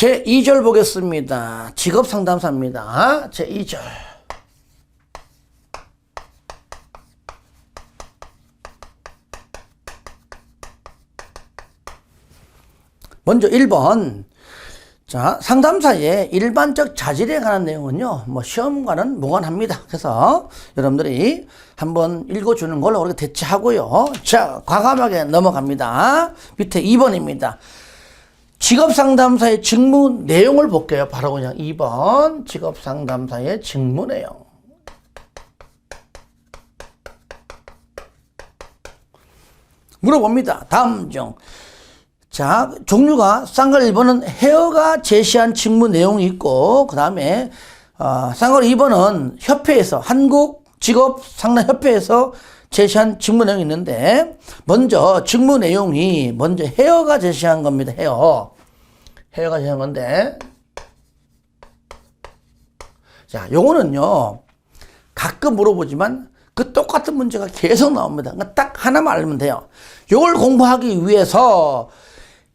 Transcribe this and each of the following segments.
제2절 보겠습니다. 직업상담사입니다. 제2절. 먼저 1번. 자, 상담사의 일반적 자질에 관한 내용은요, 뭐, 시험과는 무관합니다. 그래서 여러분들이 한번 읽어주는 걸로 우리가 대체하고요. 자, 과감하게 넘어갑니다. 밑에 2번입니다. 직업상담사의 직무 내용을 볼게요. 바로 그냥 2번. 직업상담사의 직무 내용. 물어봅니다. 다음 중. 자, 종류가 쌍걸 1번은 헤어가 제시한 직무 내용이 있고, 그 다음에, 쌍걸 2번은 협회에서, 한국직업상담협회에서 제시한 직무 내용이 있는데, 먼저 직무 내용이, 먼저 헤어가 제시한 겁니다. 헤어가 제시한 건데, 자, 요거는요, 가끔 물어보지만, 그 똑같은 문제가 계속 나옵니다. 그러니까 딱 하나만 알면 돼요. 요걸 공부하기 위해서,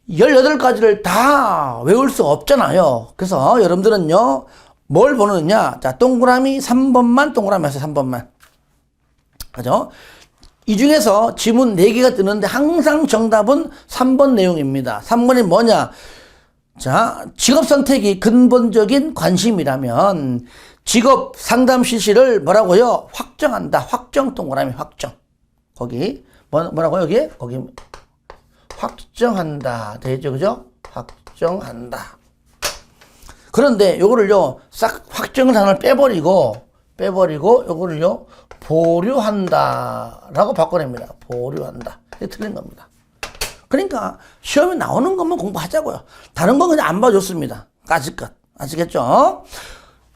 18가지를 다 외울 수 없잖아요. 그래서 여러분들은요, 뭘 보느냐. 자, 동그라미 3번만 동그라미 하세요. 3번만. 그죠? 이 중에서 지문 4개가 뜨는데 항상 정답은 3번 내용입니다. 3번이 뭐냐. 자, 직업 선택이 근본적인 관심이라면 직업 상담 실시를 뭐라고요? 확정한다. 확정 동그라미 확정. 거기 뭐라고요? 여기? 거기 확정한다. 되죠? 그죠? 확정한다. 그런데 요거를요, 싹 확정을 하나를 빼버리고, 요거를요, 보류한다. 라고 바꿔냅니다. 보류한다. 이게 틀린 겁니다. 그러니까, 시험에 나오는 것만 공부하자고요. 다른 건 그냥 안 봐줬습니다. 까짓것. 아시겠죠?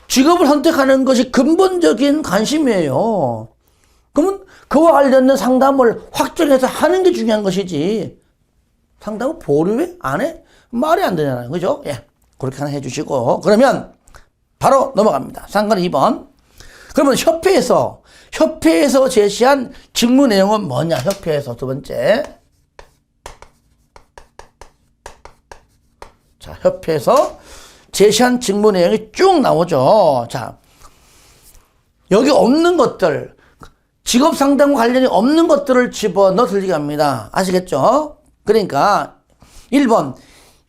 직업을 선택하는 것이 근본적인 관심이에요. 그러면 그와 관련된 상담을 확정해서 하는 게 중요한 것이지, 상담을 보류해? 안 해? 말이 안 되잖아요. 그죠? 예. 그렇게 하나 해주시고. 그러면 바로 넘어갑니다. 상관 2번. 그러면 협회에서 제시한 직무 내용은 뭐냐? 협회에서 두 번째. 자, 협회에서 제시한 직무 내용이 쭉 나오죠. 자, 여기 없는 것들, 직업 상담과 관련이 없는 것들을 집어넣어 들리게 합니다. 아시겠죠? 그러니까 1번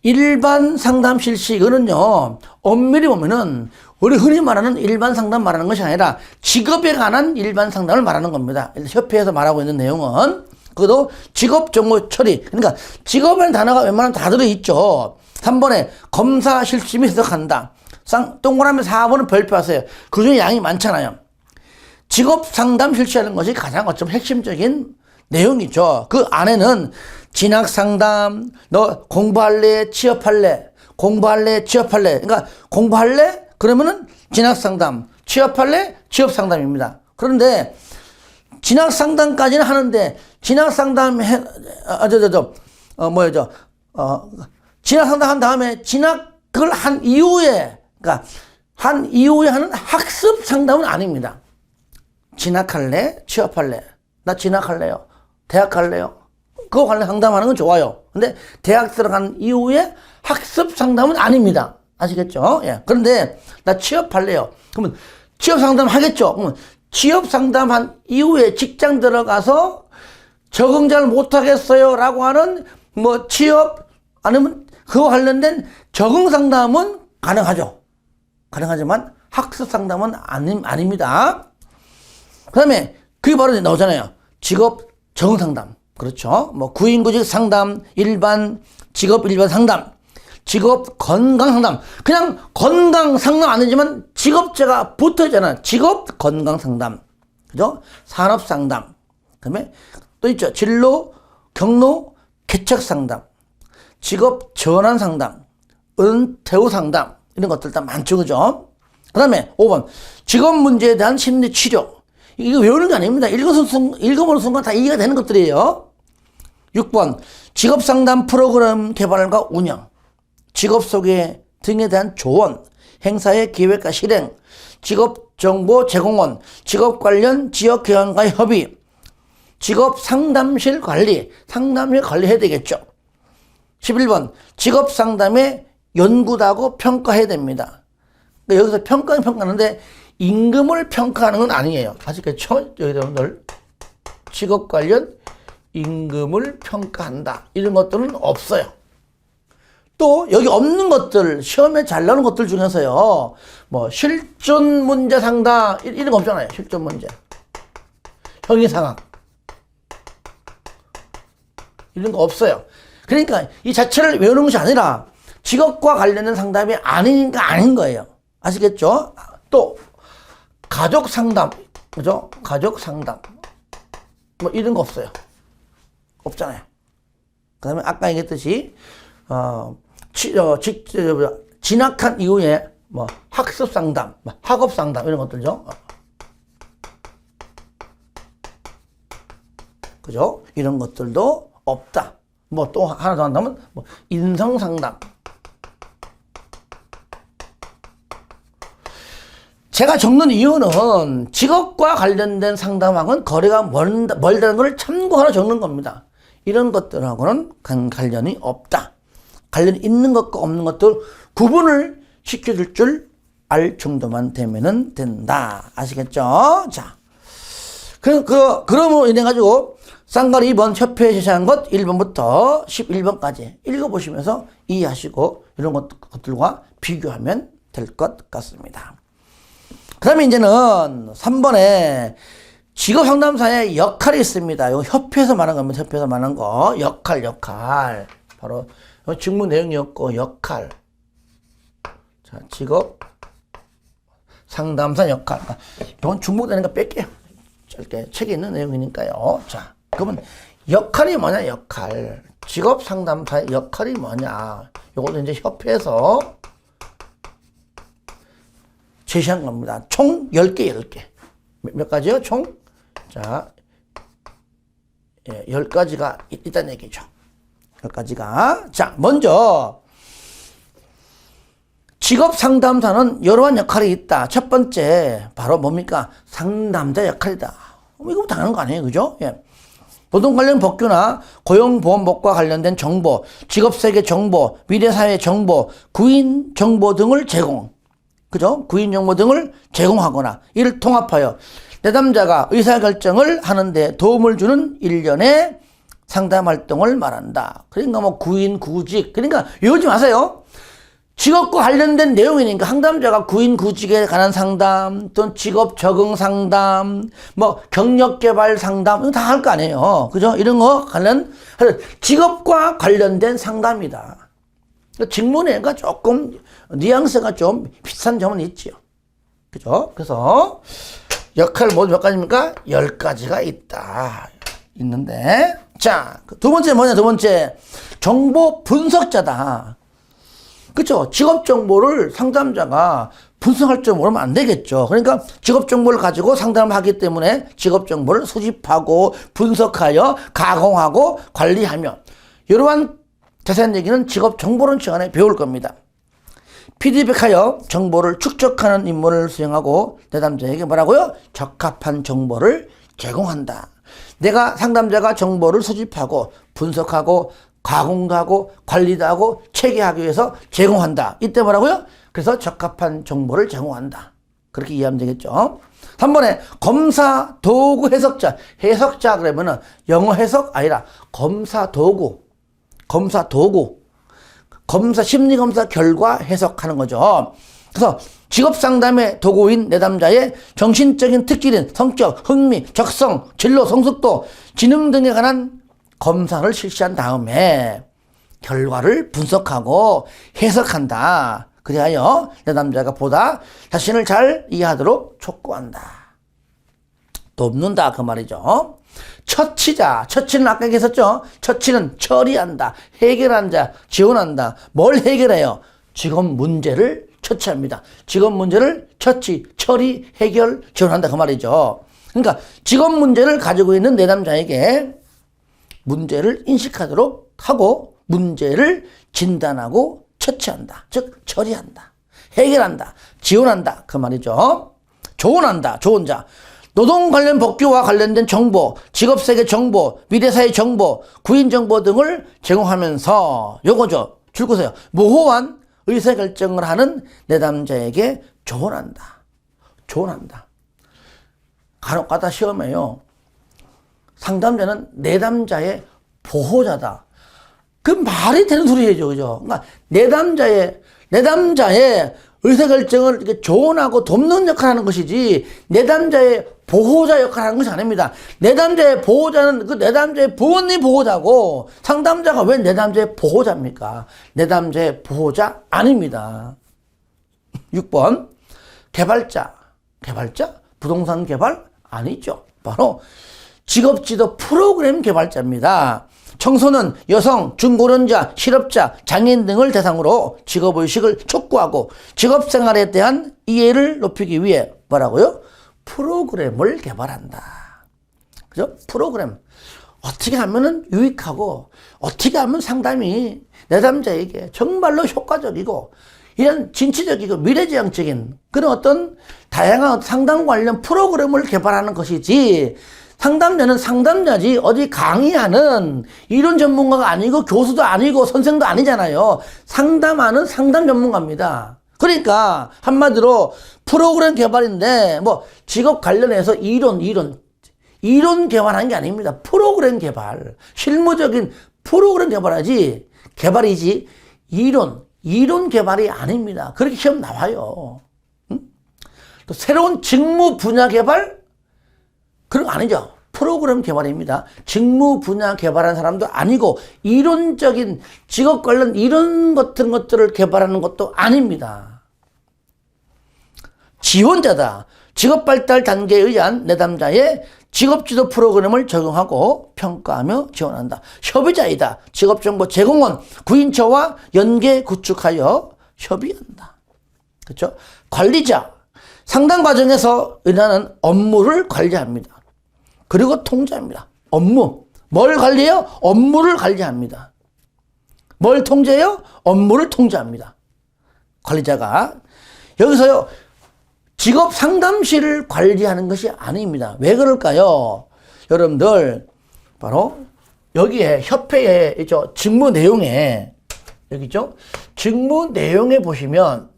일반 상담 실시. 이거는요, 엄밀히 보면은 우리 흔히 말하는 일반 상담 말하는 것이 아니라 직업에 관한 일반 상담을 말하는 겁니다. 협회에서 말하고 있는 내용은 그것도 직업 정보 처리. 그러니까 직업이라는 단어가 웬만하면 다 들어있죠. 3번에 검사 실시 및 해석한다. 동그라미 4번은 별표하세요. 그 중에 양이 많잖아요. 직업 상담 실시하는 것이 가장 어쩌면 핵심적인 내용이죠. 그 안에는 진학 상담, 너 공부할래? 취업할래? 공부할래? 취업할래? 그러니까 공부할래? 그러면은 진학 상담, 취업할래? 취업 상담입니다. 그런데 진학 상담까지는 하는데 진학 상담 진학 상담 한 다음에 진학을 한 이후에, 그러니까 한 이후에 하는 학습 상담은 아닙니다. 진학할래? 취업할래? 나 진학할래요. 대학 갈래요? 그거 관련 상담하는 건 좋아요. 근데 대학 들어간 이후에 학습 상담은 아닙니다. 아시겠죠? 예. 그런데 나 취업할래요. 그러면 취업 상담 하겠죠? 그러면 취업 상담한 이후에 직장 들어가서 적응 잘 못하겠어요. 라고 하는 뭐 취업 아니면 그거 관련된 적응 상담은 가능하죠. 가능하지만 학습 상담은 아닙니다. 그 다음에 그게 바로 나오잖아요. 직업 적응 상담. 그렇죠. 뭐 구인구직 상담, 직업 일반 상담, 직업 건강 상담. 그냥 건강 상담 안 되지만 직업제가 붙어 있잖아요. 직업 건강 상담. 그죠? 산업 상담. 그다음에 또 있죠. 진로, 경로, 개척 상담, 직업 전환 상담, 은퇴 후 상담. 이런 것들 다 많죠. 그죠? 그다음에 5번. 직업 문제에 대한 심리 치료. 이거 외우는 게 아닙니다. 읽어보는 순간 다 이해가 되는 것들이에요. 6번. 직업상담 프로그램 개발과 운영, 직업소개 등에 대한 조언, 행사의 기획과 실행, 직업정보 제공원, 직업 관련 지역기관과의 협의, 직업상담실 관리, 상담실 관리해야 되겠죠. 11번. 직업상담의 연구도 하고 평가해야 됩니다. 그러니까 여기서 평가하는데 임금을 평가하는 건 아니에요. 아시겠죠? 여러분들 직업 관련 임금을 평가한다. 이런 것들은 없어요. 또 여기 없는 것들, 시험에 잘 나오는 것들 중에서요, 뭐 실존 문제 상담 이런 거 없잖아요. 실존 문제, 형이 상황 이런 거 없어요. 그러니까 이 자체를 외우는 것이 아니라 직업과 관련된 상담이 아니니까 아닌 거예요. 아시겠죠? 또 가족 상담, 그죠? 가족 상담 뭐 이런 거 없어요. 없잖아요. 그 다음에 아까 얘기했듯이 진학한 이후에 뭐 학습 상담, 뭐 학업 상담 이런 것들죠. 그죠? 이런 것들도 없다. 뭐 또 하나 더 한다면 뭐 인성 상담. 제가 적는 이유는 직업과 관련된 상담하고는 거리가 멀다는 걸 참고하러 적는 겁니다. 이런 것들하고는 관련이 없다. 관련이 있는 것과 없는 것들 구분을 시켜줄 줄 알 정도만 되면은 된다. 아시겠죠? 자. 그럼으로 인해가지고 쌍가리 2번 협회에 제시한 것 1번부터 11번까지 읽어보시면서 이해하시고 이런 것들과 비교하면 될 것 같습니다. 그 다음에 이제는 3번에 직업상담사의 역할이 있습니다. 이거 협회에서 말한 겁니다. 협회에서 말한 거. 역할. 바로 직무 내용이었고, 역할. 자, 직업 상담사 역할. 이건 중복되는 거 뺄게요. 짧게 책에 있는 내용이니까요. 자, 그러면 역할이 뭐냐, 역할. 직업 상담사의 역할이 뭐냐. 이것도 이제 협회에서 제시한 겁니다. 총 10개. 몇 가지요? 총? 자, 10가지가 있다는 얘기죠. 10가지가. 자, 먼저, 직업 상담사는 여러한 역할이 있다. 첫 번째, 바로 뭡니까? 상담자 역할이다. 이거 당연한 거 아니에요? 그죠? 예. 노동 관련 법규나 고용보험법과 관련된 정보, 직업세계 정보, 미래사회 정보, 구인 정보 등을 제공. 그죠? 구인 정보 등을 제공하거나 이를 통합하여 내담자가 의사결정을 하는데 도움을 주는 일련의 상담 활동을 말한다. 그러니까 뭐 구인, 구직. 그러니까 외우지 마세요. 직업과 관련된 내용이니까 상담자가 구인, 구직에 관한 상담, 또 직업 적응 상담, 뭐 경력 개발 상담, 이거 다 할 거 아니에요. 그죠? 이런 거 직업과 관련된 상담이다. 직무내가 조금 뉘앙스가 좀 비슷한 점은 있지요. 그죠? 그래서 역할 모두 몇 가지입니까? 10가지가 있다. 있는데, 자, 두 번째 뭐냐? 두 번째, 정보 분석자다. 그죠? 직업 정보를 상담자가 분석할 줄 모르면 안 되겠죠. 그러니까 직업 정보를 가지고 상담을 하기 때문에 직업 정보를 수집하고 분석하여 가공하고 관리하며 이러한 자세한 얘기는 직업 정보론 시간에 배울 겁니다. 피드백하여 정보를 축적하는 임무를 수행하고 내담자에게 뭐라고요? 적합한 정보를 제공한다. 내가 상담자가 정보를 수집하고 분석하고 가공도 하고 관리도 하고 체계하기 위해서 제공한다. 이때 뭐라고요? 그래서 적합한 정보를 제공한다. 그렇게 이해하면 되겠죠. 3번에 검사 도구 해석자. 해석자 그러면은 영어 해석 아니라 검사 도구. 검사, 심리검사 결과 해석하는 거죠. 그래서 직업상담의 도구인 내담자의 정신적인 특기인 성격, 흥미, 적성, 진로, 성숙도, 지능 등에 관한 검사를 실시한 다음에 결과를 분석하고 해석한다. 그리하여 내담자가 보다 자신을 잘 이해하도록 촉구한다. 돕는다 그 말이죠. 처치자. 처치는 아까 얘기했었죠. 처치는 처리한다. 해결한다. 지원한다. 뭘 해결해요? 직업 문제를 처치합니다. 직업 문제를 처치, 처리, 해결, 지원한다 그 말이죠. 그러니까 직업 문제를 가지고 있는 내담자에게 문제를 인식하도록 하고 문제를 진단하고 처치한다. 즉 처리한다. 해결한다. 지원한다 그 말이죠. 조언한다. 좋은 자. 노동 관련 법규와 관련된 정보, 직업세계 정보, 미래사회 정보, 구인 정보 등을 제공하면서 요거죠. 줄거세요. 모호한 의사결정을 하는 내담자에게 조언한다. 조언한다. 간혹가다 시험에요. 상담자는 내담자의 보호자다. 그 말이 되는 소리예요, 그죠? 그러니까 내담자의 의사결정을 이렇게 조언하고 돕는 역할을 하는 것이지, 내담자의 보호자 역할을 하는 것이 아닙니다. 내담자의 보호자는 그 내담자의 부모님 보호자고, 상담자가 왜 내담자의 보호자입니까? 내담자의 보호자 아닙니다. 6번. 개발자. 부동산 개발? 아니죠. 바로 직업지도 프로그램 개발자입니다. 청소년, 여성, 중고령자, 실업자, 장애인 등을 대상으로 직업의식을 촉구하고 직업생활에 대한 이해를 높이기 위해 뭐라고요? 프로그램을 개발한다. 그죠? 프로그램. 어떻게 하면은 유익하고, 어떻게 하면 상담이 내담자에게 정말로 효과적이고, 이런 진취적이고 미래지향적인 그런 어떤 다양한 상담 관련 프로그램을 개발하는 것이지, 상담자는 상담자지 어디 강의하는 이론 전문가가 아니고 교수도 아니고 선생도 아니잖아요. 상담하는 상담 전문가입니다. 그러니까 한마디로 프로그램 개발인데 뭐 직업 관련해서 이론 개발하는 게 아닙니다. 프로그램 개발, 실무적인 프로그램 개발이지 이론 개발이 아닙니다. 그렇게 시험 나와요. 응? 또 새로운 직무 분야 개발? 그런 거 아니죠. 프로그램 개발입니다. 직무 분야 개발하는 사람도 아니고, 이론적인 직업 관련 이런 같은 것들을 개발하는 것도 아닙니다. 지원자다. 직업 발달 단계에 의한 내담자의 직업지도 프로그램을 적용하고 평가하며 지원한다. 협의자이다. 직업정보 제공원, 구인처와 연계 구축하여 협의한다. 그렇죠? 관리자. 상담 과정에서 일어나는 업무를 관리합니다. 그리고 통제합니다. 업무. 뭘 관리해요? 업무를 관리합니다. 뭘 통제해요? 업무를 통제합니다. 관리자가. 여기서요, 직업 상담실을 관리하는 것이 아닙니다. 왜 그럴까요? 여러분들, 바로 여기에 협회에 있죠. 직무 내용에, 여기 있죠? 직무 내용에 보시면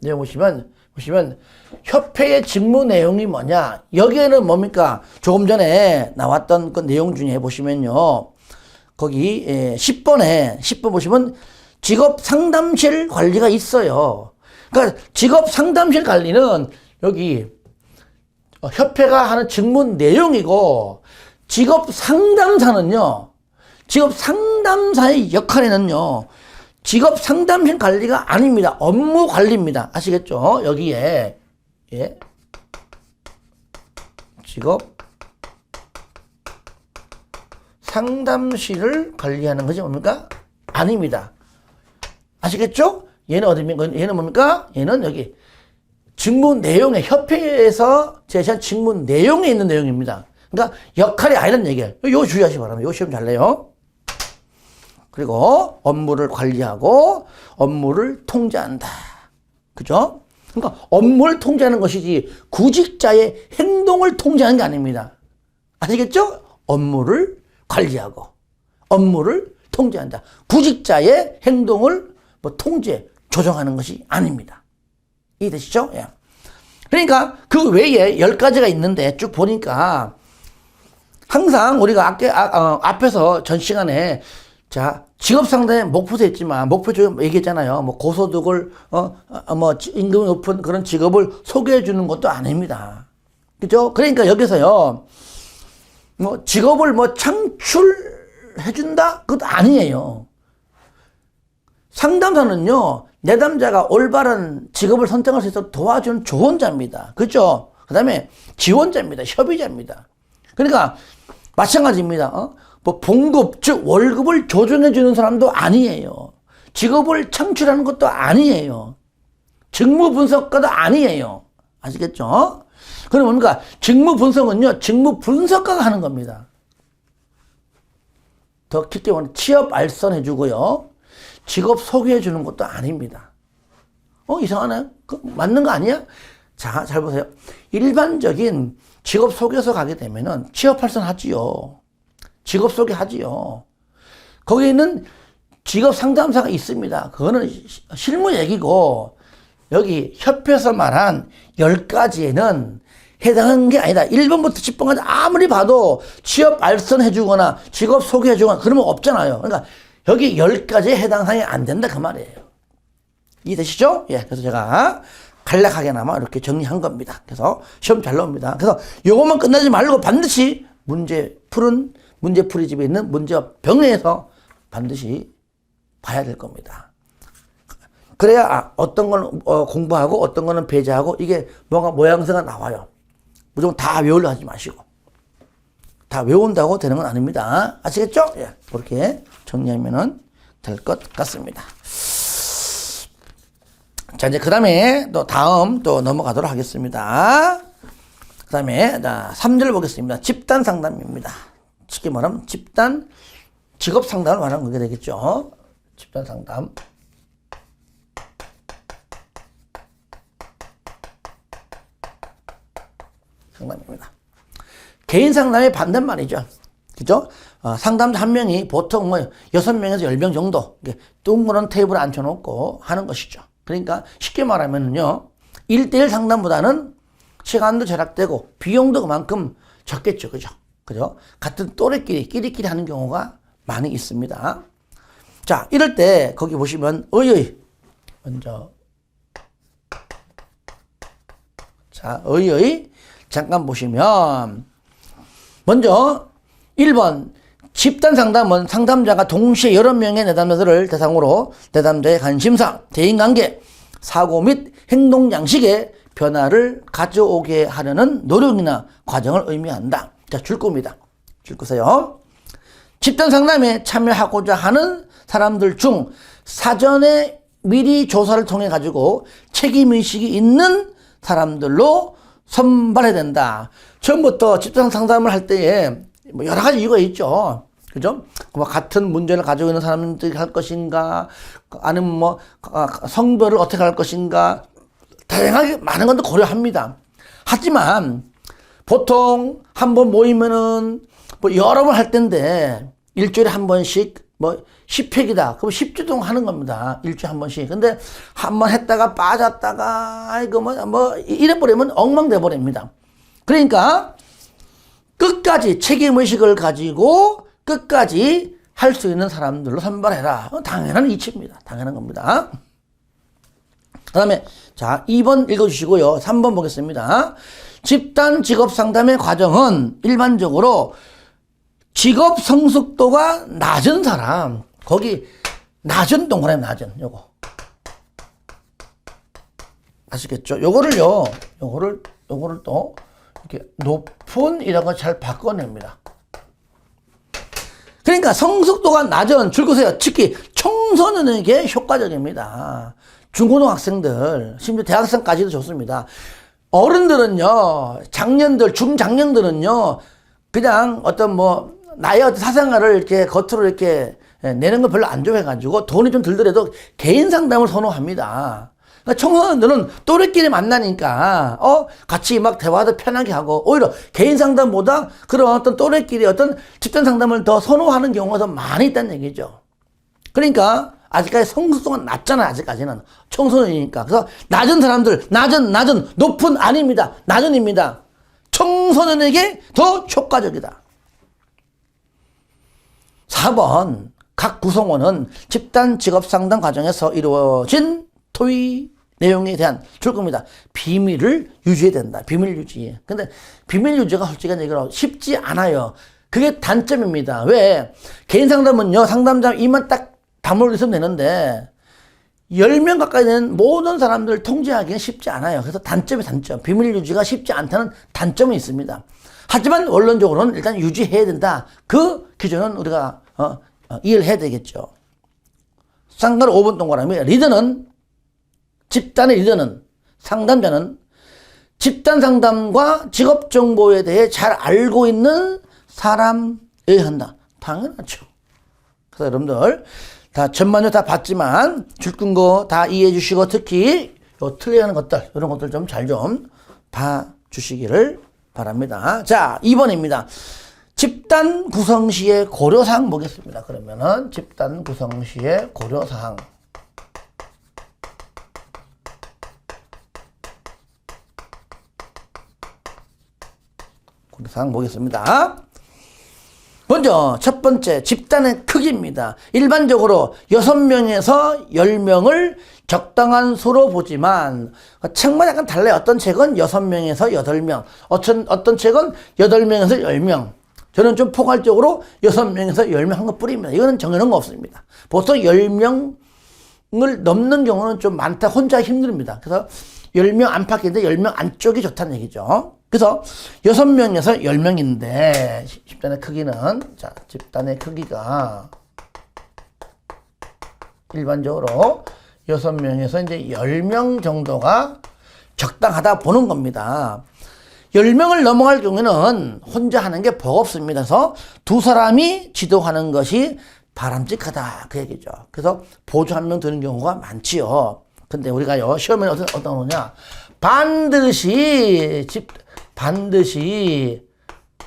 협회의 직무 내용이 뭐냐? 여기에는 뭡니까? 조금 전에 나왔던 그 내용 중에 보시면요. 거기 10번 보시면 직업 상담실 관리가 있어요. 그러니까 직업 상담실 관리는 여기 협회가 하는 직무 내용이고, 직업 상담사의 역할에는요, 직업 상담실 관리가 아닙니다. 업무 관리입니다. 아시겠죠? 여기에 직업 상담실을 관리하는 것이 뭡니까? 아닙니다. 아시겠죠? 얘는 어디입니까? 얘는 뭡니까? 얘는 여기 직무 내용에, 협회에서 제시한 직무 내용에 있는 내용입니다. 그러니까 역할이 아니라는 얘기예요. 요 주의하시기 바랍니다. 요 시험 잘 내요. 그리고 업무를 관리하고 업무를 통제한다. 그죠? 그러니까 업무를 통제하는 것이지 구직자의 행동을 통제하는 게 아닙니다. 아시겠죠? 업무를 관리하고 업무를 통제한다. 구직자의 행동을 통제, 조정하는 것이 아닙니다. 이해되시죠? 예. 그러니까 그 외에 10가지가 있는데 쭉 보니까 항상 우리가 앞에서 전 시간에 직업 상담의 목표도 있지만, 목표 좀 얘기했잖아요. 뭐 고소득을, 임금이 높은 그런 직업을 소개해 주는 것도 아닙니다. 그죠? 그러니까 여기서요, 직업을 창출해 준다? 그것도 아니에요. 상담사는요, 내담자가 올바른 직업을 선택할 수 있도록 도와주는 조언자입니다. 그죠? 그 다음에 지원자입니다. 협의자입니다. 그러니까, 마찬가지입니다. 봉급, 즉 월급을 조정해 주는 사람도 아니에요. 직업을 창출하는 것도 아니에요. 직무 분석가도 아니에요. 아시겠죠? 그럼 뭡니까? 직무 분석은요, 직무 분석가가 하는 겁니다. 더 깊게 말하면 취업 알선해 주고요, 직업 소개해 주는 것도 아닙니다. 이상하네? 맞는 거 아니야? 자, 잘 보세요. 일반적인 직업 소개서 가게 되면은 취업 알선 하지요. 직업 소개하지요. 거기에는 직업 상담사가 있습니다. 그거는 실무 얘기고, 여기 협회에서 말한 10가지에는 해당하는 게 아니다. 1번부터 10번까지 아무리 봐도 취업 알선해주거나 직업 소개해주거나 그러면 없잖아요. 그러니까 여기 10가지에 해당 사항이 안 된다. 그 말이에요. 이해되시죠? 예. 그래서 제가 간략하게나마 이렇게 정리한 겁니다. 그래서 시험 잘 나옵니다. 그래서 요것만 끝나지 말고 반드시 문제풀이 집에 있는 문제와 병행해서 반드시 봐야 될 겁니다. 그래야 어떤 건 공부하고 어떤 거는 배제하고 이게 뭔가 모양새가 나와요. 무조건 다 외우려 하지 마시고. 다 외운다고 되는 건 아닙니다. 아시겠죠? 예. 그렇게 정리하면 될 것 같습니다. 자, 이제 그 다음에 다음 넘어가도록 하겠습니다. 그 다음에 3절 보겠습니다. 집단 상담입니다. 쉽게 말하면 직업 상담을 말하는 거게 되겠죠. 집단 상담. 상담입니다. 개인 상담의 반대말이죠. 그죠? 상담자 한 명이 보통 6명에서 10명 정도 동그란 테이블에 앉혀놓고 하는 것이죠. 그러니까 쉽게 말하면요. 1대1 상담보다는 시간도 절약되고 비용도 그만큼 적겠죠. 그죠? 같은 끼리끼리 하는 경우가 많이 있습니다. 자, 이럴 때 거기 보시면 먼저 자, 잠깐 보시면 먼저 1번 집단 상담은 상담자가 동시에 여러 명의 내담자들을 대상으로 내담자의 관심사, 대인관계, 사고 및 행동 양식에 변화를 가져오게 하려는 노력이나 과정을 의미한다. 자, 줄 겁니다. 줄 거세요. 집단 상담에 참여하고자 하는 사람들 중 사전에 미리 조사를 통해 가지고 책임의식이 있는 사람들로 선발해야 된다. 처음부터 집단 상담을 할 때에 여러 가지 이유가 있죠. 그죠? 같은 문제를 가지고 있는 사람들이 할 것인가, 아니면 성별을 어떻게 할 것인가, 다양하게 많은 것도 고려합니다. 하지만 보통 한 번 모이면은 여러 번 할 텐데 일주일에 한 번씩 10회기다. 그럼 10주 동안 하는 겁니다. 일주일에 한 번씩. 근데 한 번 했다가 빠졌다가 이래버리면 엉망돼 버립니다. 그러니까 끝까지 책임의식을 가지고 끝까지 할 수 있는 사람들로 선발해라. 당연한 이치입니다. 당연한 겁니다. 그 다음에 자 2번 읽어주시고요. 3번 보겠습니다. 집단 직업 상담의 과정은 일반적으로 직업 성숙도가 낮은 사람, 거기 낮은 동그라미 낮은 요거 아시겠죠? 요거를 또 이렇게 높은 이런 거 잘 바꿔냅니다. 그러니까 성숙도가 낮은 줄거세요. 특히 청소년에게 효과적입니다. 중고등학생들, 심지어 대학생까지도 좋습니다. 어른들은요, 중장년들은요, 그냥 나의 어떤 사생활을 이렇게 겉으로 이렇게 내는 걸 별로 안 좋아해가지고 돈이 좀 들더라도 개인 상담을 선호합니다. 그러니까 청소년들은 또래끼리 만나니까, 같이 대화도 편하게 하고, 오히려 개인 상담보다 그런 어떤 또래끼리 어떤 집단 상담을 더 선호하는 경우가 더 많이 있다는 얘기죠. 그러니까, 아직까지 성숙도가 낮잖아요, 아직까지는. 청소년이니까. 그래서 낮은 사람들, 낮은, 높은 아닙니다. 낮은입니다. 청소년에게 더 효과적이다. 4번, 각 구성원은 집단 직업 상담 과정에서 이루어진 토의 내용에 대한 줄겁니다. 비밀을 유지해야 된다. 비밀 유지. 근데 비밀 유지가 솔직한 얘기로 쉽지 않아요. 그게 단점입니다. 왜? 개인 상담은요, 상담자 이만 딱 담을 있으면 되는데 10명 가까이 되는 모든 사람들을 통제하기는 쉽지 않아요. 그래서 단점. 비밀 유지가 쉽지 않다는 단점이 있습니다. 하지만 원론적으로는 일단 유지해야 된다. 그 기준은 우리가 이해를 해야 되겠죠. 상가로 5번 동그라미. 집단의 리더는, 상담자는 집단 상담과 직업 정보에 대해 잘 알고 있는 사람이어야 한다. 당연하죠. 그래서 여러분들 다 전반적으로 다 봤지만 줄끈 거 다 이해해 주시고 특히 틀려하는 것들 이런 것들 잘 봐 주시기를 바랍니다. 자, 2번입니다. 집단 구성 시의 고려사항 보겠습니다. 그러면은 집단 구성 시의 고려사항. 고려사항 보겠습니다. 먼저 첫 번째 집단의 크기입니다. 일반적으로 6명에서 10명을 적당한 수로 보지만 책마다 약간 달라요. 어떤 책은 6명에서 8명, 어떤 책은 8명에서 10명. 저는 좀 포괄적으로 6명에서 10명 한 것 뿐입니다. 이거는 정해놓은 거 없습니다. 보통 10명을 넘는 경우는 좀 많다. 혼자 힘듭니다. 그래서 10명 안팎인데 10명 안쪽이 좋다는 얘기죠. 그래서 6명에서 10명인데 집단의 크기는, 자, 집단의 크기가 일반적으로 6명에서 이제 10명 정도가 적당하다 보는 겁니다. 10명을 넘어갈 경우에는 혼자 하는 게 버겁습니다. 그래서 두 사람이 지도하는 것이 바람직하다, 그 얘기죠. 그래서 보조 한 명 드는 경우가 많지요. 근데 우리가요, 시험에 어떤 거냐, 반드시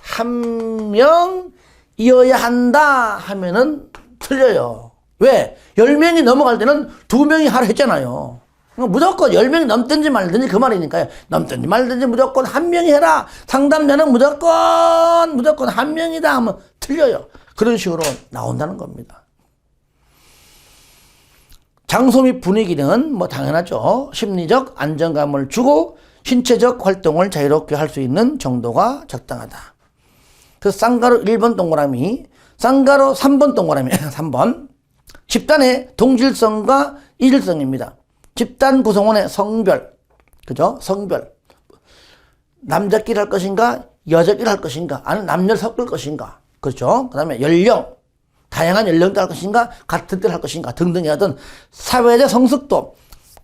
한 명이어야 한다 하면은 틀려요. 왜? 10명이 넘어갈 때는 2명이 하라 했잖아요. 무조건 10명이 넘든지 말든지 그 말이니까요. 넘든지 말든지 무조건 한 명이 해라. 상담자는 무조건 한 명이다 하면 틀려요. 그런 식으로 나온다는 겁니다. 장소 및 분위기는 뭐 당연하죠. 심리적 안정감을 주고 신체적 활동을 자유롭게 할 수 있는 정도가 적당하다. 그래서 쌍가루 1번 동그라미, 쌍가루 3번 동그라미, 3번. 집단의 동질성과 이질성입니다. 집단 구성원의 성별, 그죠? 성별. 남자끼리 할 것인가, 여자끼리 할 것인가, 아니면 남녀를 섞을 것인가, 그렇죠? 그 다음에 연령, 다양한 연령대 할 것인가, 같은 때를 할 것인가 등등의 어떤 사회적 성숙도,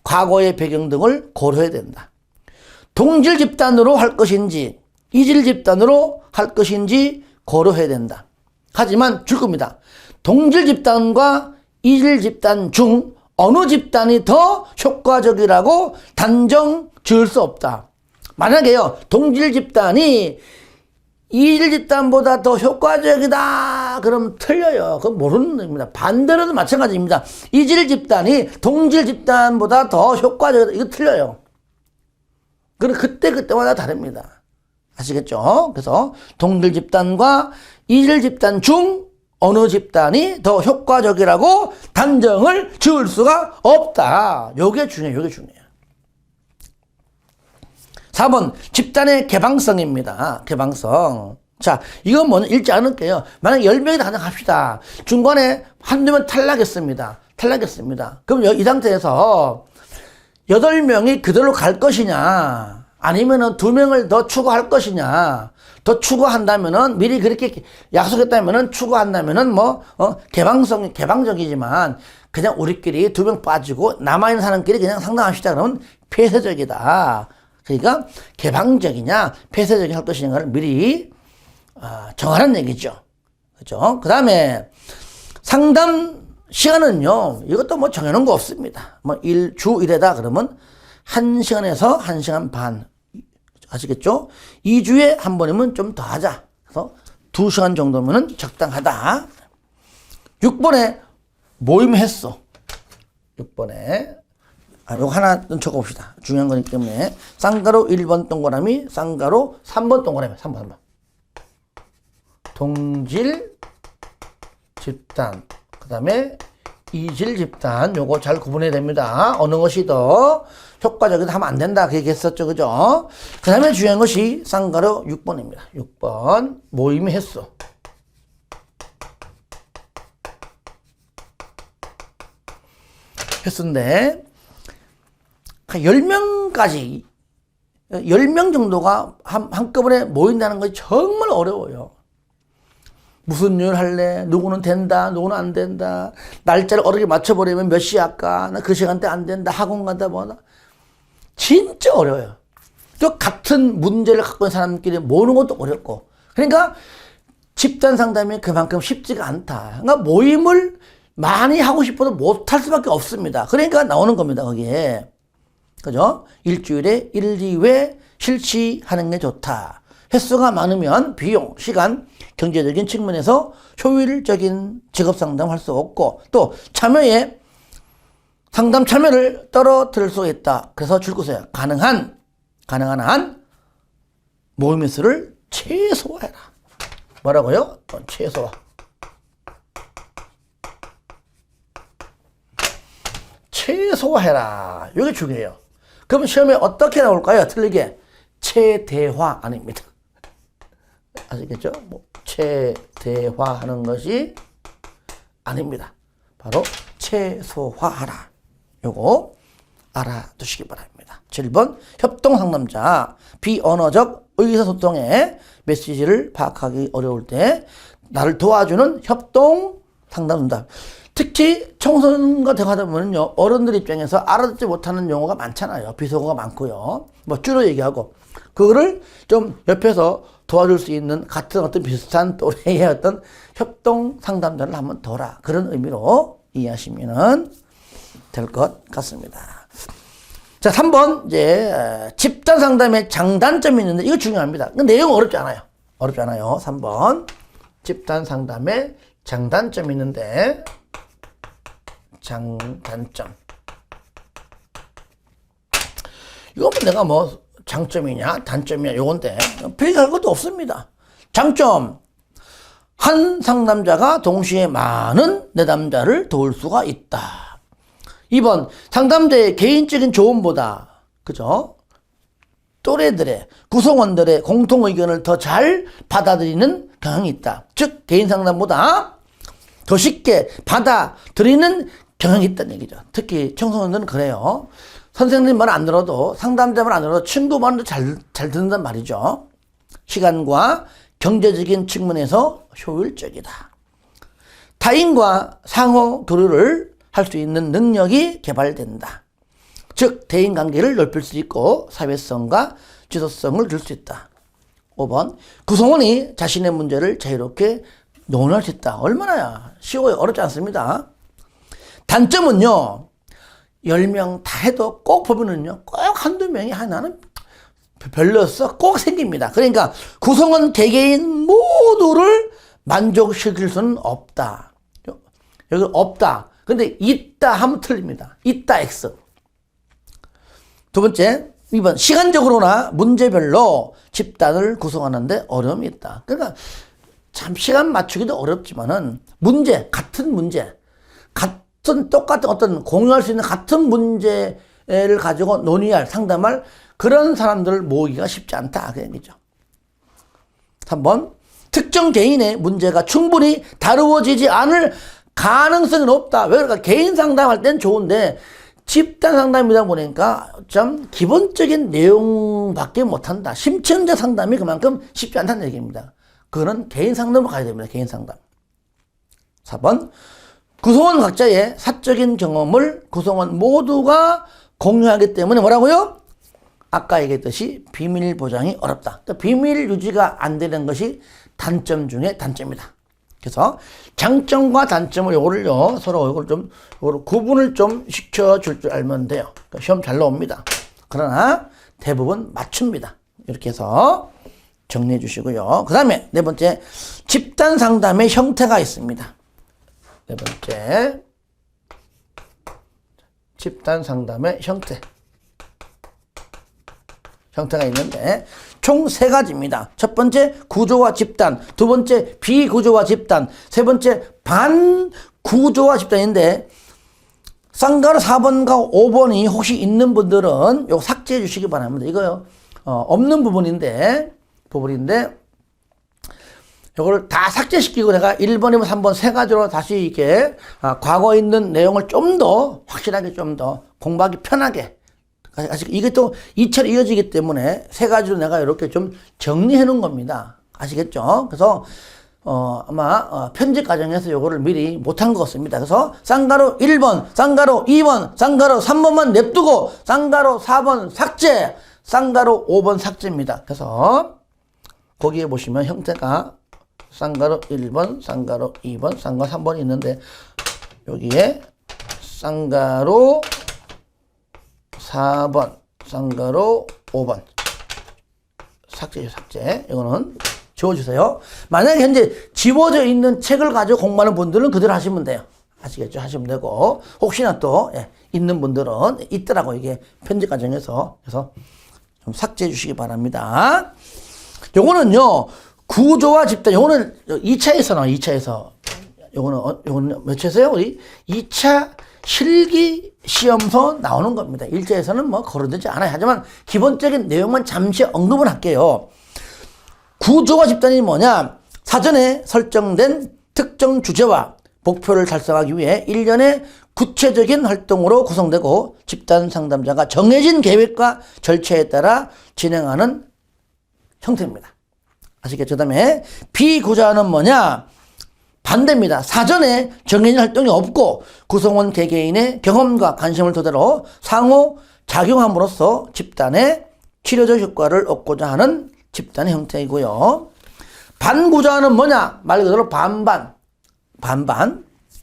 과거의 배경 등을 고려해야 된다. 동질 집단으로 할 것인지, 이질 집단으로 할 것인지 고려해야 된다. 하지만 줄 겁니다. 동질 집단과 이질 집단 중 어느 집단이 더 효과적이라고 단정 지을 수 없다. 만약에요, 동질 집단이 이질 집단보다 더 효과적이다, 그럼 틀려요. 그건 모르는 겁니다. 반대로도 마찬가지입니다. 이질 집단이 동질 집단보다 더 효과적이다, 이거 틀려요. 그럼 그때마다 다릅니다. 아시겠죠? 그래서 동질 집단과 이질 집단 중 어느 집단이 더 효과적이라고 단정을 지을 수가 없다. 요게 중요해요. 4번, 집단의 개방성입니다. 개방성. 자, 이건 뭐는 읽지 않을게요. 만약 10명이다 가정합시다. 중간에 한두 명 탈락했습니다. 그럼 이 상태에서 8명이 그대로 갈 것이냐, 아니면은 2명을 더 추가할 것이냐. 더 추가한다면은, 미리 그렇게 약속했다면은, 추가한다면은 개방적이지만, 그냥 우리끼리 2명 빠지고, 남아있는 사람끼리 그냥 상담합시다. 그러면 폐쇄적이다. 그러니까, 개방적이냐, 폐쇄적이 할 것이냐를 미리, 정하라는 얘기죠. 그죠? 그 다음에, 상담 시간은요, 이것도 뭐 정해놓은 거 없습니다. 주 1회다 그러면, 1시간에서 1시간 반. 아시겠죠? 2주에 한 번이면 좀 더 하자. 그래서 2시간 정도면 적당하다. 6번에 모임 횟수. 6번에 요거 하나 적어봅시다. 중요한 거기 때문에. 쌍가루 1번 동그라미, 쌍가루 3번 동그라미. 3번. 동질 집단, 그 다음에 이질 집단, 요거 잘 구분해야 됩니다. 어느 것이 더 효과적이다 하면 안 된다, 그 얘기 했었죠. 그죠? 그 다음에 중요한 것이 쌍가루 6번입니다. 6번, 모임 횟수. 횟수인데, 10명까지, 10명 정도가 한꺼번에 모인다는 것이 정말 어려워요. 무슨 일 할래? 누구는 된다, 누구는 안 된다. 날짜를 어렵게 맞춰버리면 몇 시에 할까? 나 그 시간대 안 된다. 학원 간다, 뭐다. 진짜 어려워요. 또 같은 문제를 갖고 있는 사람끼리 모으는 것도 어렵고. 그러니까 집단 상담이 그만큼 쉽지가 않다. 그러니까 모임을 많이 하고 싶어도 못할 수밖에 없습니다. 그러니까 나오는 겁니다, 거기에. 그죠? 일주일에 1, 2회 실시하는 게 좋다. 횟수가 많으면 비용, 시간, 경제적인 측면에서 효율적인 직업 상담할 수 없고 또 참여에 상담 참여를 떨어뜨릴 수 있다. 그래서 줄거서요. 가능한 한 모임의 수를 최소화해라. 뭐라고요? 최소화. 최소화해라. 이게 중요해요. 그럼 시험에 어떻게 나올까요? 틀리게. 최대화 아닙니다. 아시겠죠? 최대화하는 것이 아닙니다. 바로 최소화하라. 요거 알아두시기 바랍니다. 7번 협동상담자. 비언어적 의사소통에 메시지를 파악하기 어려울 때 나를 도와주는 협동상담자. 특히 청소년과 대화하다 보면요, 어른들 입장에서 알아듣지 못하는 용어가 많잖아요. 비속어가 많고요. 뭐 줄여 얘기하고 그거를 좀 옆에서 도와줄 수 있는 같은 어떤 비슷한 또래의 어떤 협동 상담자를 한번 둬라. 그런 의미로 이해하시면 될 것 같습니다. 자, 3번 이제 집단 상담의 장단점이 있는데 이거 중요합니다. 내용 어렵지 않아요. 3번 집단 상담의 장단점이 있는데 장단점. 이거 내가 뭐 장점이냐 단점이냐 요건데 비교할 것도 없습니다. 장점. 한 상담자가 동시에 많은 내담자를 도울 수가 있다. 2번 상담자의 개인적인 조언보다 그죠? 또래들의 구성원들의 공통 의견을 더 잘 받아들이는 경향이 있다. 즉 개인 상담보다 더 쉽게 받아들이는 경향이 있다는 얘기죠. 특히 청소년들은 그래요. 선생님 말 안 들어도 상담자 말 안 들어도 친구 말도 잘 듣는단 말이죠. 시간과 경제적인 측면에서 효율적이다. 타인과 상호 교류를 할 수 있는 능력이 개발된다. 즉 대인관계를 넓힐 수 있고 사회성과 지속성을 줄 수 있다. 5번 구성원이 자신의 문제를 자유롭게 논의할 수 있다. 얼마나 쉬워요. 어렵지 않습니다. 단점은요. 10명 다 해도 꼭 보면은요. 꼭 한두 명이 하나는 별로였어. 꼭 생깁니다. 그러니까 구성원 개개인 모두를 만족시킬 수는 없다. 여기 없다. 근데 있다 하면 틀립니다. 있다 X. 두 번째, 2번 시간적으로나 문제별로 집단을 구성하는데 어려움이 있다. 그러니까 참 시간 맞추기도 어렵지만은 똑같은 어떤 공유할 수 있는 같은 문제를 가지고 논의할 상담할 그런 사람들을 모으기가 쉽지 않다. 그 얘기죠. 3번 특정 개인의 문제가 충분히 다루어지지 않을 가능성이 높다. 왜 그럴까? 개인 상담할 땐 좋은데 집단 상담이다 보니까 좀 기본적인 내용밖에 못한다. 심층적 상담이 그만큼 쉽지 않다는 얘기입니다. 그거는 개인 상담으로 가야 됩니다. 개인 상담. 4번 구성원 각자의 사적인 경험을 구성원 모두가 공유하기 때문에 뭐라고요? 아까 얘기했듯이 비밀 보장이 어렵다. 또 비밀 유지가 안 되는 것이 단점 중에 단점이다. 그래서 장점과 단점을 요거를요 서로 요걸 구분을 좀 시켜줄 줄 알면 돼요. 그러니까 시험 잘 나옵니다. 그러나 대부분 맞춥니다. 이렇게 해서 정리해 주시고요. 그 다음에 네 번째 집단 상담의 형태가 있습니다. 네 번째 집단 상담의 형태가 있는데 총 3가지입니다. 첫 번째 구조화 집단, 두 번째 비구조화 집단, 세 번째 반구조화 집단인데 쌍가루 4번과 5번이 혹시 있는 분들은 이거 삭제해 주시기 바랍니다. 이거요 없는 부분인데 이거를 다 삭제시키고 내가 1번이면 3번 3가지로 다시 이렇게 과거에 있는 내용을 좀 더 확실하게 좀 더 공부하기 편하게 이게 또 2차로 이어지기 때문에 3가지로 내가 이렇게 좀 정리해 놓은 겁니다. 아시겠죠? 그래서 아마 편집 과정에서 요거를 미리 못한 것 같습니다. 그래서 쌍가루 1번, 쌍가루 2번, 쌍가루 3번만 냅두고 쌍가루 4번 삭제, 쌍가루 5번 삭제입니다. 그래서 거기에 보시면 형태가 쌍가루 1번, 쌍가루 2번, 쌍가루 3번이 있는데 여기에 쌍가루 4번, 쌍가루 5번, 삭제죠, 삭제. 이거는 지워주세요. 만약에 현재 지워져 있는 책을 가지고 공부하는 분들은 그대로 하시면 돼요. 아시겠죠? 하시면 되고, 혹시나 또, 있는 분들은 있더라고, 이게 편집 과정에서. 그래서 좀 삭제해 주시기 바랍니다. 요거는요, 구조와 집단, 요거는 2차에서 나와요, 2차에서. 요거는 몇 차에서요? 우리 2차 실기 시험서 나오는 겁니다. 1차에서는 뭐 거론되지 않아요. 하지만 기본적인 내용만 잠시 언급을 할게요. 구조와 집단이 뭐냐? 사전에 설정된 특정 주제와 목표를 달성하기 위해 일련의 구체적인 활동으로 구성되고 집단 상담자가 정해진 계획과 절차에 따라 진행하는 형태입니다. 아시겠죠? 그 다음에 비구조화는 뭐냐? 반대입니다. 사전에 정해진 활동이 없고 구성원 개개인의 경험과 관심을 토대로 상호 작용함으로써 집단의 치료적 효과를 얻고자 하는 집단의 형태이고요. 반구조화는 뭐냐? 말 그대로 반반.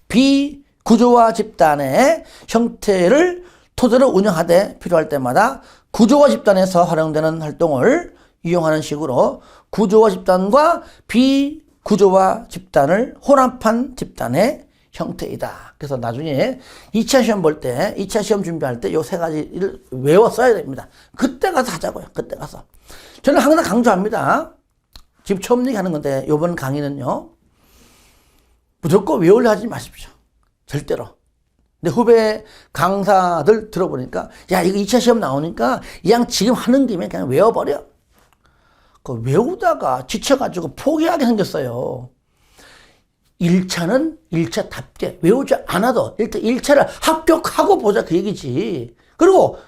비구조화 집단의 형태를 토대로 운영하되 필요할 때마다 구조화 집단에서 활용되는 활동을 이용하는 식으로 구조화 집단과 비구조화 집단을 혼합한 집단의 형태이다. 그래서 나중에 2차 시험 볼 때, 2차 시험 준비할 때 요 세 가지를 외워 써야 됩니다. 그때 가서 하자고요. 그때 가서. 저는 항상 강조합니다. 지금 처음 얘기하는 건데 이번 강의는요. 무조건 외우려 하지 마십시오. 절대로. 근데 후배 강사들 들어보니까 야 이거 2차 시험 나오니까 그냥 지금 하는 김에 그냥 외워버려. 그 외우다가 지쳐가지고 포기하게 생겼어요. 1차는 1차답게 외우지 않아도 일단 1차를 합격하고 보자 그 얘기지. 그리고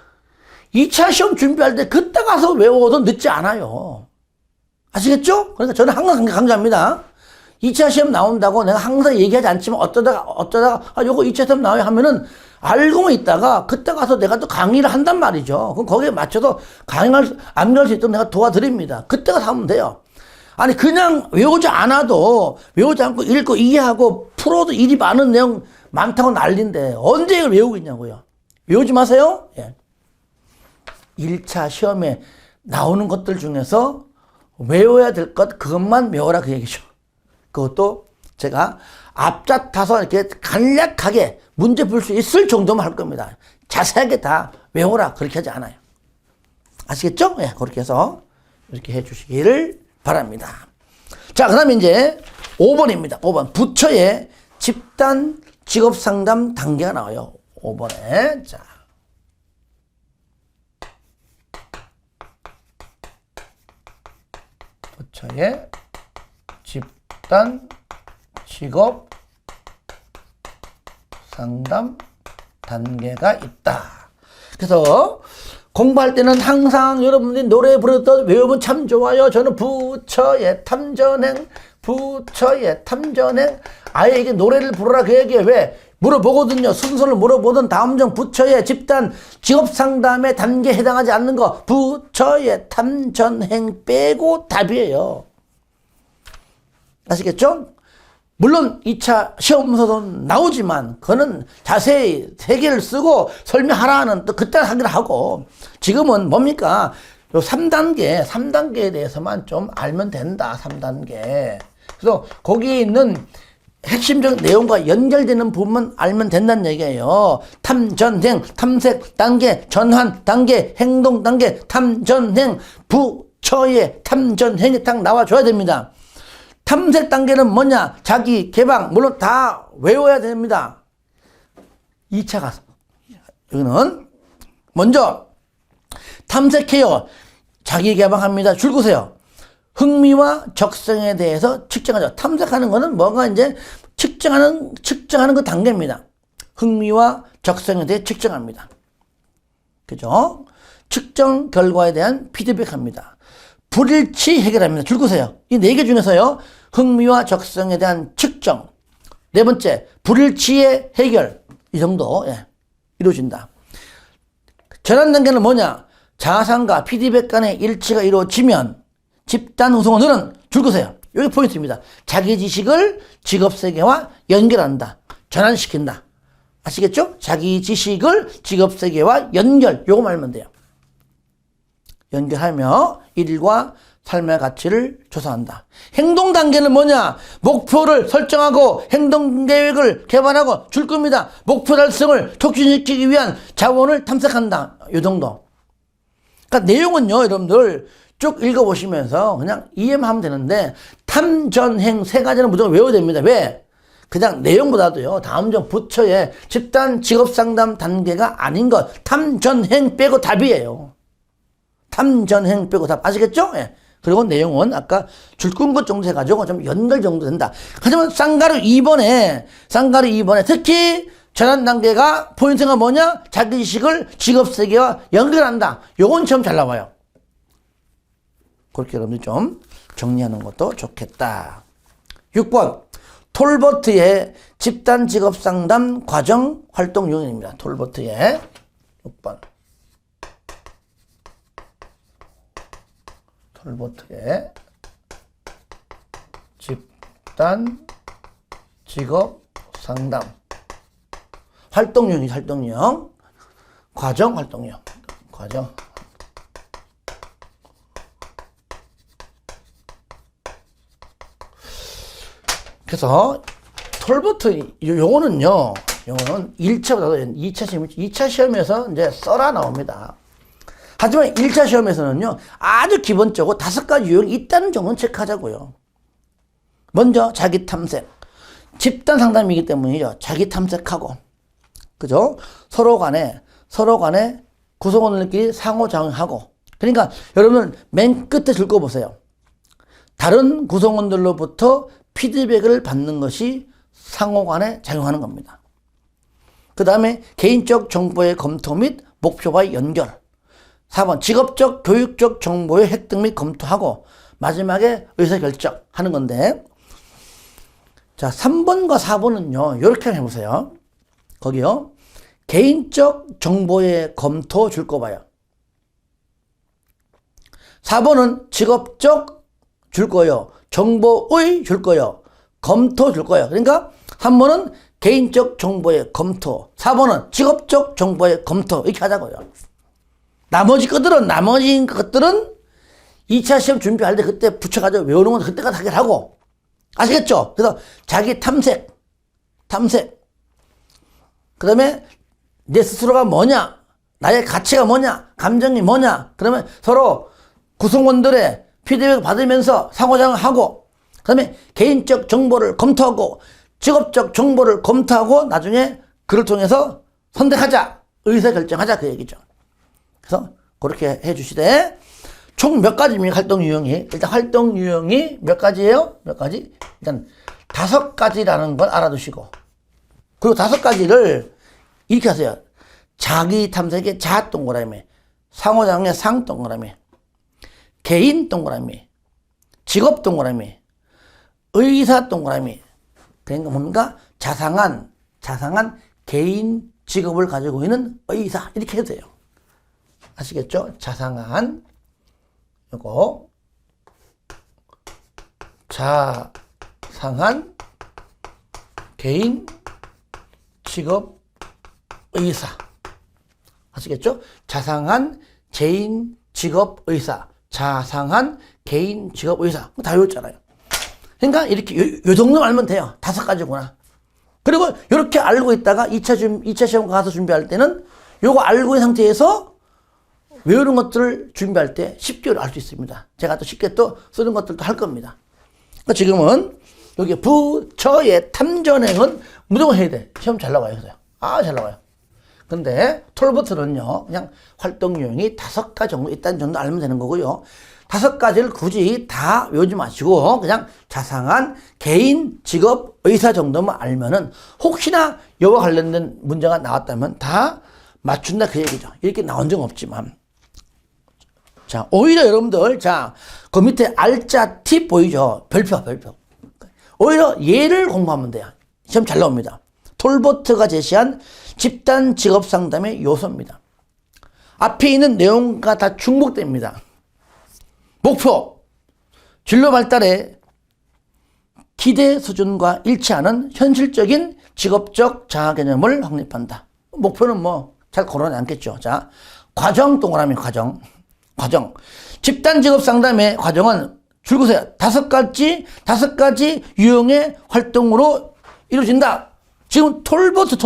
2차 시험 준비할 때 그때 가서 외워도 늦지 않아요. 아시겠죠? 그러니까 저는 항상 강조합니다. 2차 시험 나온다고 내가 항상 얘기하지 않지만 어쩌다가 요거 2차 시험 나와요 하면은 알고만 있다가 그때 가서 내가 또 강의를 한단 말이죠. 그럼 거기에 맞춰서 암기할 수 있도록 내가 도와드립니다. 그때 가서 하면 돼요. 아니 그냥 외우지 않아도 외우지 않고 읽고 이해하고 풀어도 일이 많은 내용 많다고 난리인데 언제 이걸 외우고 있냐고요. 외우지 마세요. 예. 1차 시험에 나오는 것들 중에서 외워야 될 것 그것만 외워라 그 얘기죠. 그것도 제가 앞잡아서 이렇게 간략하게 문제 풀 수 있을 정도만 할 겁니다. 자세하게 다 외워라 그렇게 하지 않아요. 아시겠죠? 예, 그렇게 해서 이렇게 해 주시기를 바랍니다. 자, 그 다음에 이제 5번입니다. 5번. 부처의 집단 직업 상담 단계가 나와요. 5번에. 자. 부처의 집단 직업 상담 단계가 있다. 그래서 공부할 때는 항상 여러분들이 노래 부르던 외우면 참 좋아요. 저는 부처의 탐전행, 부처의 탐전행. 아예 이게 노래를 부르라 그 얘기에 왜 물어보거든요. 순서를 물어보던 다음 중 부처의 집단 직업 상담의 단계에 해당하지 않는 거 부처의 탐전행 빼고 답이에요. 아시겠죠? 물론 2차 시험서도 나오지만 그거는 자세히 세 개를 쓰고 설명하라는 또 그때 하기를 하고 지금은 뭡니까? 요 3단계에 대해서만 좀 알면 된다. 3단계. 그래서 거기에 있는 핵심적 내용과 연결되는 부분만 알면 된다는 얘기예요. 탐전행, 탐색 단계, 전환 단계, 행동 단계, 탐전행, 부처의 탐전행이 딱 나와줘야 됩니다. 탐색 단계는 뭐냐? 자기 개방, 물론 다 외워야 됩니다. 2차 가서. 여기는 먼저 탐색해요. 자기 개방합니다. 줄 거세요. 흥미와 적성에 대해서 측정하죠. 탐색하는 거는 뭔가 이제 측정하는 그 단계입니다. 흥미와 적성에 대해 측정합니다. 그죠? 측정 결과에 대한 피드백합니다. 불일치 해결합니다. 줄 거세요. 이 4개 중에서요. 흥미와 적성에 대한 측정. 4번째, 불일치의 해결. 이 정도 이루어진다. 전환 단계는 뭐냐? 자상과 피드백 간의 일치가 이루어지면 집단 구성원들은 줄 거세요. 여기 포인트입니다. 자기 지식을 직업 세계와 연결한다. 전환시킨다. 아시겠죠? 자기 지식을 직업 세계와 연결. 요거 말면 돼요. 연결하며 일과 삶의 가치를 조사한다. 행동 단계는 뭐냐? 목표를 설정하고 행동 계획을 개발하고 줄 겁니다. 목표 달성을 촉진시키기 위한 자원을 탐색한다. 이 정도. 그러니까 내용은요, 여러분들 쭉 읽어보시면서 그냥 이해만 하면 되는데 탐전행 세 가지는 무조건 외워야 됩니다. 왜? 그냥 내용보다도요, 다음 점 부처의 집단 직업상담 단계가 아닌 것. 탐전행 빼고 답이에요. 탐전행 빼고 답. 아시겠죠? 예. 그리고 내용은 아까 줄끈 것 정도 해가지고 좀 연결 정도 된다. 하지만 쌍가루 2번에 특히 전환 단계가 포인트가 뭐냐? 자기의식을 직업세계와 연결한다. 요건 처음 잘 나와요. 그렇게 여러분들 좀 정리하는 것도 좋겠다. 6번. 톨버트의 집단 직업 상담 과정 활동 요인입니다. 톨버트의 6번. 톨버트의 집단 직업 상담 활동용이 활동용 과정 활동용 과정. 그래서 톨버트 요거는요, 요거는 1차보다도 2차 시험에서 이제 써라 나옵니다. 하지만 1차 시험에서는요, 아주 기본적으로 5가지 유형이 있다는 정도는 체크하자고요. 먼저 자기 탐색. 집단 상담이기 때문이죠. 자기 탐색하고, 그죠? 서로 간에 구성원들끼리 상호작용하고. 그러니까 여러분 맨 끝에 줄 거 보세요. 다른 구성원들로부터 피드백을 받는 것이 상호간에 작용하는 겁니다. 그 다음에 개인적 정보의 검토 및 목표와의 연결. 4번 직업적, 교육적 정보의 획득 및 검토하고 마지막에 의사결정하는 건데, 자 3번과 4번은요 이렇게 해보세요. 거기요 개인적 정보의 검토 줄 거 봐요. 4번은 직업적 줄 거예요. 정보의 줄 거예요. 검토 줄 거예요. 그러니까 한 번은 개인적 정보의 검토, 4번은 직업적 정보의 검토 이렇게 하자고요. 나머지 것들은 2차 시험 준비할 때 그때 붙여가지고 외우는 건 그때가 해결하고. 아시겠죠? 그래서 자기 탐색. 그 다음에 내 스스로가 뭐냐? 나의 가치가 뭐냐? 감정이 뭐냐? 그러면 서로 구성원들의 피드백을 받으면서 상호작용하고, 그 다음에 개인적 정보를 검토하고, 직업적 정보를 검토하고, 나중에 그를 통해서 선택하자, 의사결정하자, 그 얘기죠. 그래서 그렇게 해 주시되, 총 몇 가지입니까? 활동 유형이. 일단 활동 유형이 몇 가지예요? 몇 가지? 일단 5가지라는 걸 알아두시고, 그리고 5가지를 이렇게 하세요. 자기 탐색의 자 동그라미, 상호작용의 상 동그라미, 개인 동그라미, 직업 동그라미, 의사 동그라미. 그러니까 뭡니까? 자상한 개인 직업을 가지고 있는 의사. 이렇게 해도 돼요. 아시겠죠? 자상한 개인 직업 의사. 아시겠죠? 자상한 개인 직업 의사. 자상한 개인 직업 의사. 다 외웠잖아요. 그러니까 이렇게 요 정도만 알면 돼요. 5가지구나. 그리고 이렇게 알고 있다가 2차 시험 가서 준비할 때는 요거 알고 있는 상태에서 외우는 것들을 준비할 때 쉽게 알 수 있습니다. 제가 또 쉽게 또 쓰는 것들도 할 겁니다. 그러니까 지금은 여기 부처의 탐전행은 무조건 해야 돼. 시험 잘 나와요. 잘 나와요. 근데 톨버트는요, 그냥 활동 유형이 5가지 정도 있다는 정도 알면 되는 거고요. 5가지를 굳이 다 외우지 마시고 그냥 자상한 개인 직업 의사 정도만 알면은 혹시나 이와 관련된 문제가 나왔다면 다 맞춘다 그 얘기죠. 이렇게 나온 적은 없지만. 자, 오히려 여러분들, 자, 그 밑에 알짜 팁 보이죠? 별표. 오히려 얘를 공부하면 돼요. 시험 잘 나옵니다. 톨버트가 제시한 집단 직업 상담의 요소입니다. 앞에 있는 내용과 다 중복됩니다. 목표, 진로 발달에 기대 수준과 일치하는 현실적인 직업적 자아 개념을 확립한다. 목표는 뭐 잘 거론하지 않겠죠. 자, 과정 동그라미 과정. 과정. 집단 직업 상담의 과정은 줄거세요. 다섯 가지 유형의 활동으로 이루어진다. 지금 톨보트.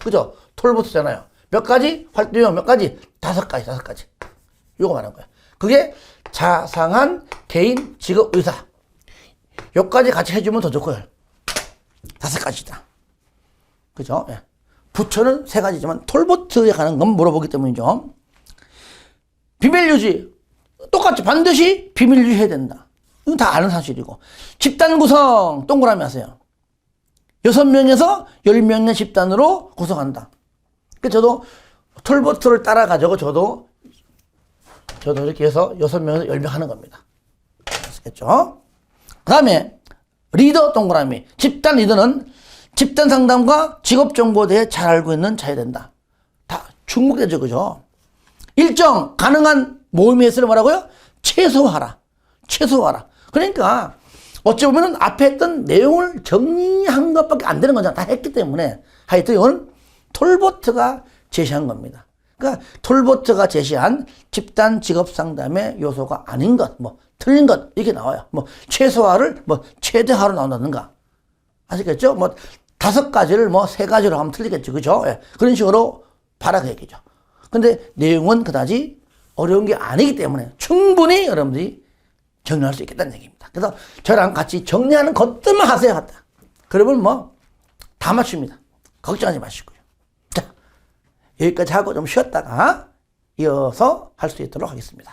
그죠? 톨보트잖아요. 몇 가지? 활동형 몇 가지? 다섯 가지. 요거 말하는 거야. 그게 자상한 개인 직업 의사. 요까지 같이 해주면 더 좋고요. 다섯 가지다. 그죠? 예. 부처는 세 가지지만 톨보트에 관한 건 물어보기 때문이죠. 비밀 유지. 똑같이 반드시 비밀 유지해야 된다. 이건 다 아는 사실이고. 집단 구성. 동그라미 하세요. 6명에서 10명의 집단으로 구성한다. 저도 톨보트를 따라가지고 저도 이렇게 해서 6명에서 10명 하는 겁니다. 아시겠죠? 그 다음에 리더 동그라미. 집단 리더는 집단 상담과 직업 정보에 대해 잘 알고 있는 자야 된다. 다 중복되죠, 그죠? 일정 가능한 모임의 횟수를 뭐라고요? 최소화하라. 그러니까 어찌 보면은 앞에 했던 내용을 정리한 것밖에 안 되는 거잖아. 다 했기 때문에. 하여튼 이건 톨보트가 제시한 겁니다. 그러니까 톨보트가 제시한 집단 직업 상담의 요소가 아닌 것, 뭐 틀린 것 이렇게 나와요. 뭐 최소화를 뭐 최대화로 나온다든가. 아시겠죠? 뭐 다섯 가지를 뭐 세 가지로 하면 틀리겠죠. 그죠? 예. 그런 식으로 봐라 그 얘기죠. 근데 내용은 그다지 어려운 게 아니기 때문에 충분히 여러분들이 정리할 수 있겠다는 얘기입니다. 그래서 저랑 같이 정리하는 것들만 하세요. 그러면 뭐 다 맞춥니다. 걱정하지 마시고요. 자, 여기까지 하고 좀 쉬었다가 이어서 할 수 있도록 하겠습니다.